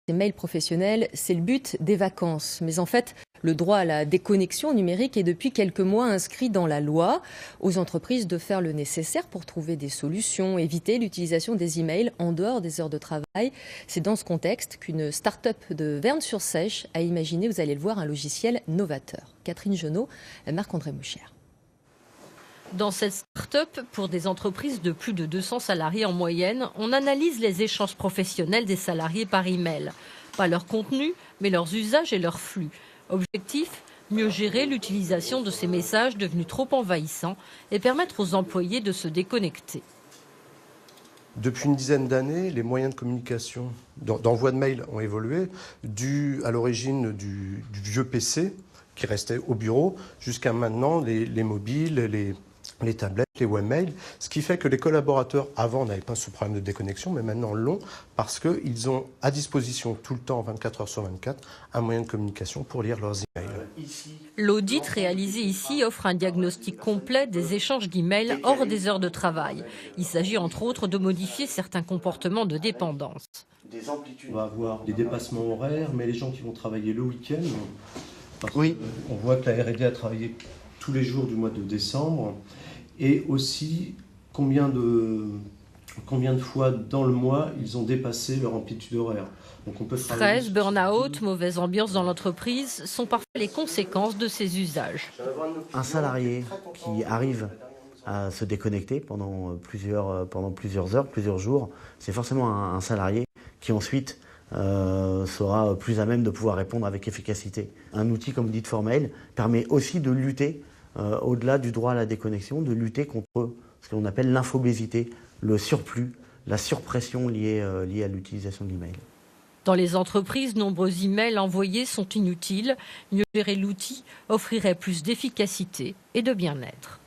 Ces mails professionnels, c'est le but des vacances. Mais en fait, le droit à la déconnexion numérique est depuis quelques mois inscrit dans la loi. Aux entreprises de faire le nécessaire pour trouver des solutions, éviter l'utilisation des emails en dehors des heures de travail. C'est dans ce contexte qu'une start-up de Verne-sur-Sèche a imaginé, vous allez le voir, un logiciel novateur. Catherine Genot, Marc-André Mouchère. Dans cette start-up, pour des entreprises de plus de 200 salariés en moyenne, on analyse les échanges professionnels des salariés par email. Pas leur contenu, mais leurs usages et leurs flux. Objectif, mieux gérer l'utilisation de ces messages devenus trop envahissants et permettre aux employés de se déconnecter. Depuis une dizaine d'années, les moyens de communication d'envoi de mail ont évolué, dû à l'origine du vieux PC qui restait au bureau, jusqu'à maintenant les mobiles, les tablettes, les webmails, ce qui fait que les collaborateurs, avant, n'avaient pas ce problème de déconnexion, mais maintenant l'ont, parce qu'ils ont à disposition tout le temps, 24 heures sur 24, un moyen de communication pour lire leurs emails. L'audit réalisé ici offre un diagnostic complet des échanges d'emails hors des heures de travail. Il s'agit entre autres de modifier certains comportements de dépendance. On va avoir des dépassements horaires, mais les gens qui vont travailler le week-end, on voit que la R&D a travaillé tous les jours du mois de décembre, et aussi combien de fois dans le mois ils ont dépassé leur amplitude horaire. Donc on peut Stress, burn-out, mauvaise ambiance dans l'entreprise sont parfois les conséquences de ces usages. Un salarié qui arrive à se déconnecter pendant plusieurs heures, plusieurs jours, c'est forcément un salarié qui ensuite sera plus à même de pouvoir répondre avec efficacité. Un outil comme vous dites ForMail permet aussi de lutter au-delà du droit à la déconnexion, de lutter contre ce qu'on appelle l'infobésité, le surplus, la surpression liée à l'utilisation de l'email. Dans les entreprises, nombreux emails envoyés sont inutiles. Mieux gérer l'outil offrirait plus d'efficacité et de bien-être.